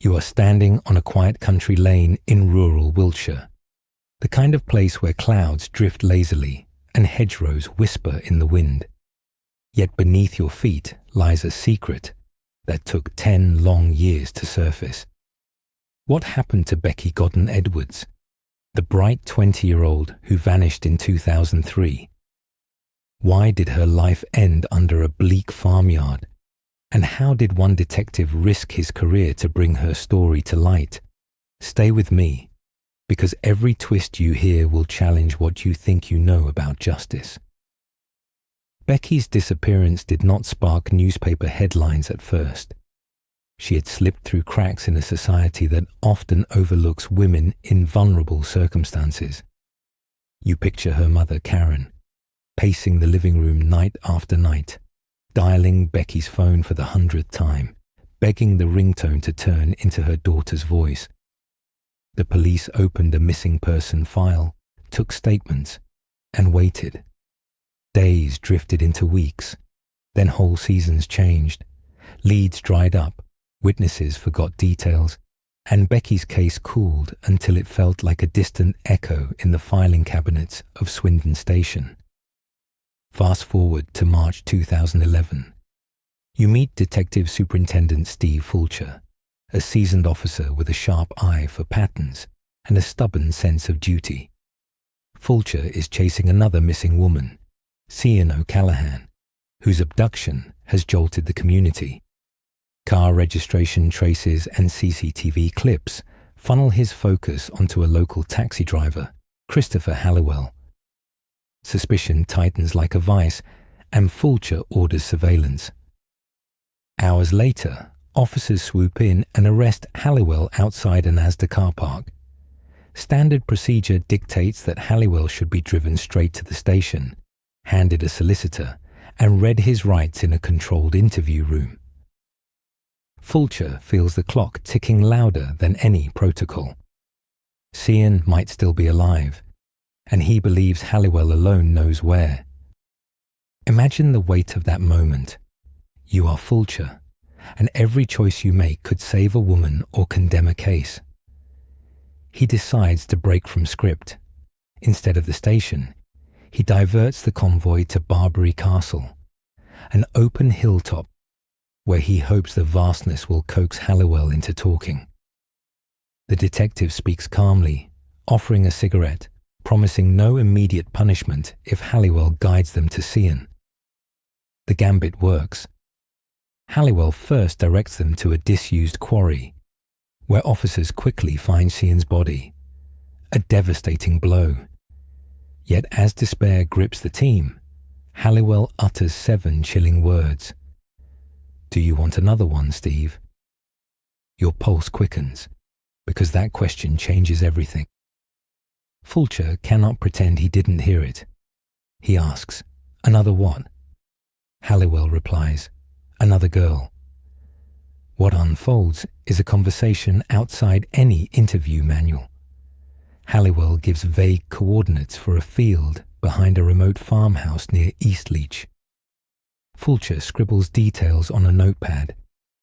You are standing on a quiet country lane in rural Wiltshire, the kind of place where clouds drift lazily and hedgerows whisper in the wind. Yet beneath your feet lies a secret that took 10 long years to surface. What happened to Becky Godden-Edwards, the bright 20-year-old who vanished in 2003? Why did her life end under a bleak farmyard? And how did one detective risk his career to bring her story to light? Stay with me, because every twist you hear will challenge what you think you know about justice. Becky's disappearance did not spark newspaper headlines at first. She had slipped through cracks in a society that often overlooks women in vulnerable circumstances. You picture her mother, Karen, pacing the living room night after night, dialing Becky's phone for the 100th time, begging the ringtone to turn into her daughter's voice. The police opened a missing person file, took statements, and waited. Days drifted into weeks, then whole seasons changed. Leads dried up, witnesses forgot details, and Becky's case cooled until it felt like a distant echo in the filing cabinets of Swindon Station. Fast forward to March 2011. You meet Detective Superintendent Steve Fulcher, a seasoned officer with a sharp eye for patterns and a stubborn sense of duty. Fulcher is chasing another missing woman, Cian O'Callaghan, whose abduction has jolted the community. Car registration traces and CCTV clips funnel his focus onto a local taxi driver, Christopher Halliwell. Suspicion tightens like a vice, and Fulcher orders surveillance. Hours later, officers swoop in and arrest Halliwell outside an Asda car park. Standard procedure dictates that Halliwell should be driven straight to the station, handed a solicitor, and read his rights in a controlled interview room. Fulcher feels the clock ticking louder than any protocol. Cian might still be alive, and he believes Halliwell alone knows where. Imagine the weight of that moment. You are Fulcher, and every choice you make could save a woman or condemn a case. He decides to break from script. Instead of the station, he diverts the convoy to Barbary Castle, an open hilltop where he hopes the vastness will coax Halliwell into talking. The detective speaks calmly, offering a cigarette, promising no immediate punishment if Halliwell guides them to Cian. The gambit works. Halliwell first directs them to a disused quarry, where officers quickly find Cian's body. A devastating blow. Yet as despair grips the team, Halliwell utters 7 chilling words. "Do you want another one, Steve?" Your pulse quickens, because that question changes everything. Fulcher cannot pretend he didn't hear it. He asks, "Another what?" Halliwell replies, "Another girl." What unfolds is a conversation outside any interview manual. Halliwell gives vague coordinates for a field behind a remote farmhouse near Eastleach. Fulcher scribbles details on a notepad,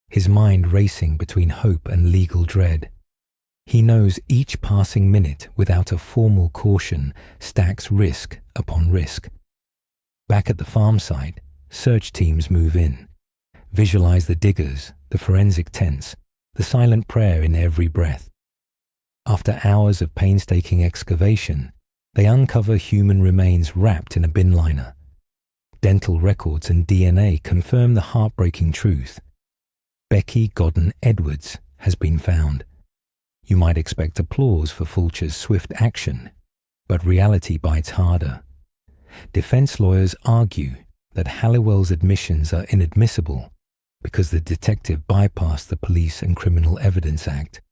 his mind racing between hope and legal dread. He knows each passing minute without a formal caution stacks risk upon risk. Back at the farm site, search teams move in. Visualize the diggers, the forensic tents, the silent prayer in every breath. After hours of painstaking excavation, they uncover human remains wrapped in a bin liner. Dental records and DNA confirm the heartbreaking truth. Becky Godden-Edwards has been found. You might expect applause for Fulcher's swift action, but reality bites harder. Defense lawyers argue that Halliwell's admissions are inadmissible because the detective bypassed the Police and Criminal Evidence Act,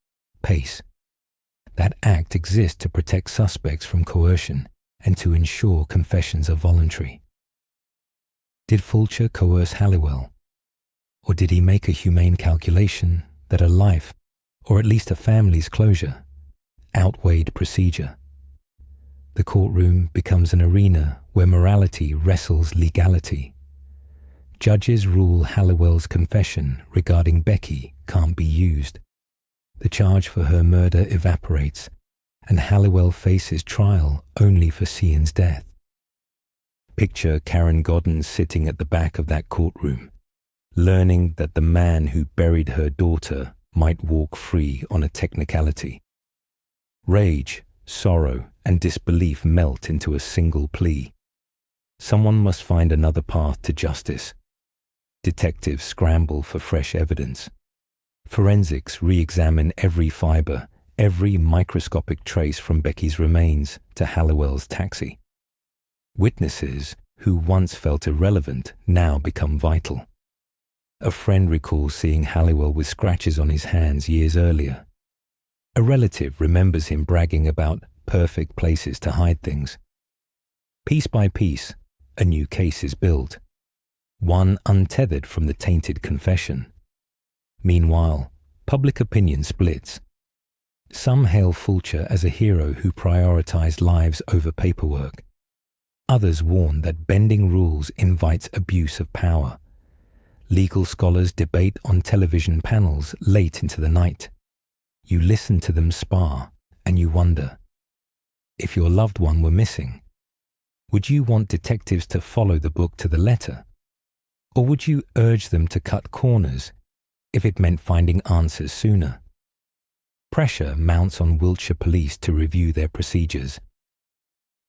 PACE. That act exists to protect suspects from coercion and to ensure confessions are voluntary. Did Fulcher coerce Halliwell? Or did he make a humane calculation that a life, or at least a family's closure, outweighed procedure? The courtroom becomes an arena where morality wrestles legality. Judges rule Halliwell's confession regarding Becky can't be used. The charge for her murder evaporates, and Halliwell faces trial only for Cian's death. Picture Karen Godden sitting at the back of that courtroom, learning that the man who buried her daughter might walk free on a technicality. Rage, sorrow, and disbelief melt into a single plea. Someone must find another path to justice. Detectives scramble for fresh evidence. Forensics re-examine every fibre, every microscopic trace from Becky's remains to Halliwell's taxi. Witnesses who once felt irrelevant now become vital. A friend recalls seeing Halliwell with scratches on his hands years earlier. A relative remembers him bragging about perfect places to hide things. Piece by piece, a new case is built, one untethered from the tainted confession. Meanwhile, public opinion splits. Some hail Fulcher as a hero who prioritized lives over paperwork. Others warn that bending rules invites abuse of power. Legal scholars debate on television panels late into the night. You listen to them spar, and you wonder, if your loved one were missing, would you want detectives to follow the book to the letter? Or would you urge them to cut corners if it meant finding answers sooner? Pressure mounts on Wiltshire police to review their procedures.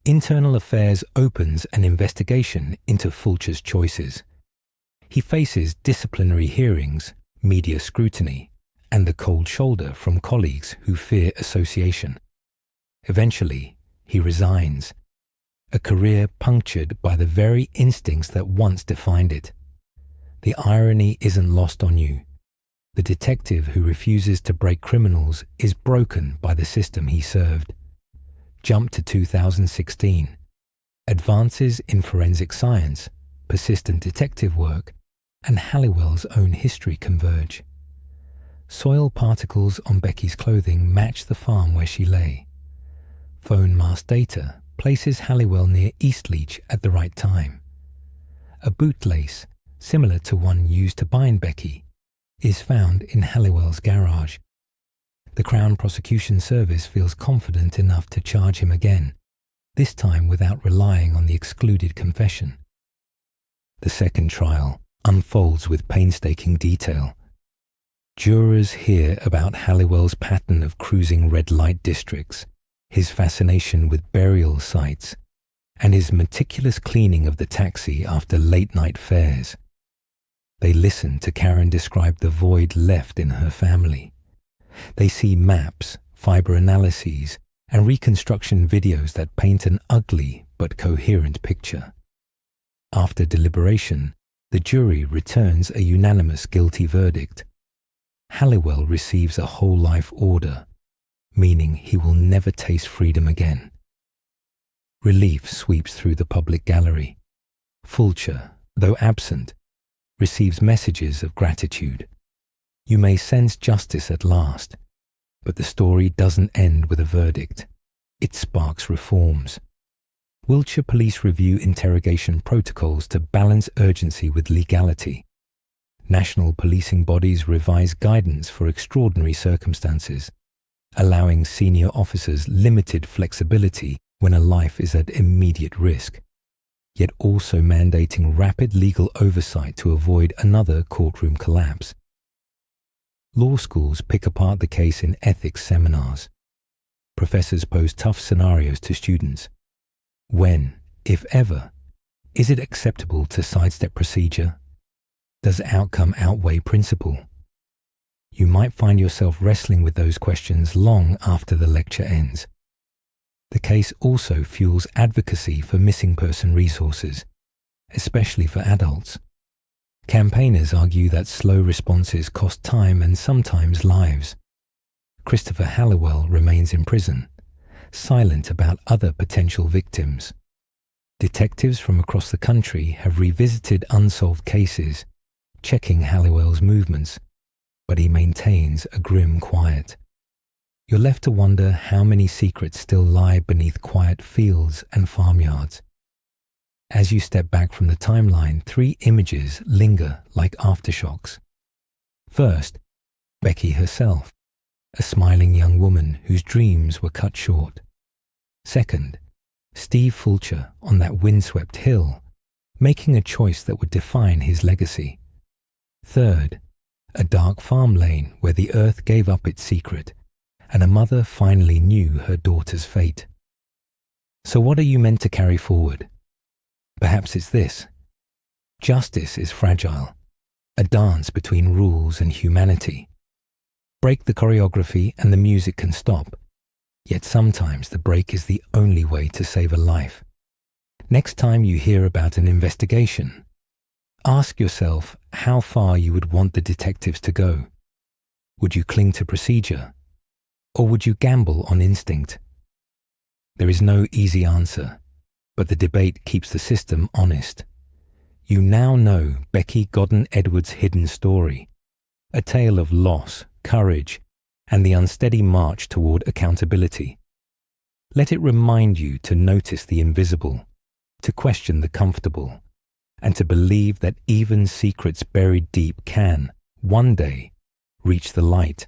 Internal Affairs opens an investigation into Fulcher's choices. He faces disciplinary hearings, media scrutiny, and the cold shoulder from colleagues who fear association. Eventually, he resigns, a career punctured by the very instincts that once defined it. The irony isn't lost on you. The detective who refuses to break criminals is broken by the system he served. Jump to 2016. Advances in forensic science, persistent detective work, and Halliwell's own history converge. Soil particles on Becky's clothing match the farm where she lay. Phone mast data places Halliwell near Eastleach at the right time. A bootlace, similar to one used to bind Becky, is found in Halliwell's garage. The Crown Prosecution Service feels confident enough to charge him again, this time without relying on the excluded confession. The second trial unfolds with painstaking detail. Jurors hear about Halliwell's pattern of cruising red light districts, his fascination with burial sites, and his meticulous cleaning of the taxi after late-night fares. They listen to Karen describe the void left in her family. They see maps, fibre analyses, and reconstruction videos that paint an ugly but coherent picture. After deliberation, the jury returns a unanimous guilty verdict. Halliwell receives a whole life order, meaning he will never taste freedom again. Relief sweeps through the public gallery. Fulcher, though absent, receives messages of gratitude. You may sense justice at last, but the story doesn't end with a verdict. It sparks reforms. Wiltshire police review interrogation protocols to balance urgency with legality. National policing bodies revise guidance for extraordinary circumstances, allowing senior officers limited flexibility when a life is at immediate risk, yet also mandating rapid legal oversight to avoid another courtroom collapse. Law schools pick apart the case in ethics seminars. Professors pose tough scenarios to students. When, if ever, is it acceptable to sidestep procedure? Does outcome outweigh principle? You might find yourself wrestling with those questions long after the lecture ends. The case also fuels advocacy for missing person resources, especially for adults. Campaigners argue that slow responses cost time and sometimes lives. Christopher Halliwell remains in prison, silent about other potential victims. Detectives from across the country have revisited unsolved cases, checking Halliwell's movements, but he maintains a grim quiet. You're left to wonder how many secrets still lie beneath quiet fields and farmyards. As you step back from the timeline, 3 images linger like aftershocks. First, Becky herself, a smiling young woman whose dreams were cut short. Second, Steve Fulcher on that windswept hill, making a choice that would define his legacy. Third, a dark farm lane where the earth gave up its secret, and a mother finally knew her daughter's fate. So what are you meant to carry forward? Perhaps it's this. Justice is fragile, a dance between rules and humanity. Break the choreography and the music can stop, yet sometimes the break is the only way to save a life. Next time you hear about an investigation, ask yourself how far you would want the detectives to go. Would you cling to procedure, or would you gamble on instinct? There is no easy answer, but the debate keeps the system honest. You now know Becky Godden-Edwards' hidden story, a tale of loss, courage, and the unsteady march toward accountability. Let it remind you to notice the invisible, to question the comfortable, and to believe that even secrets buried deep can, one day, reach the light.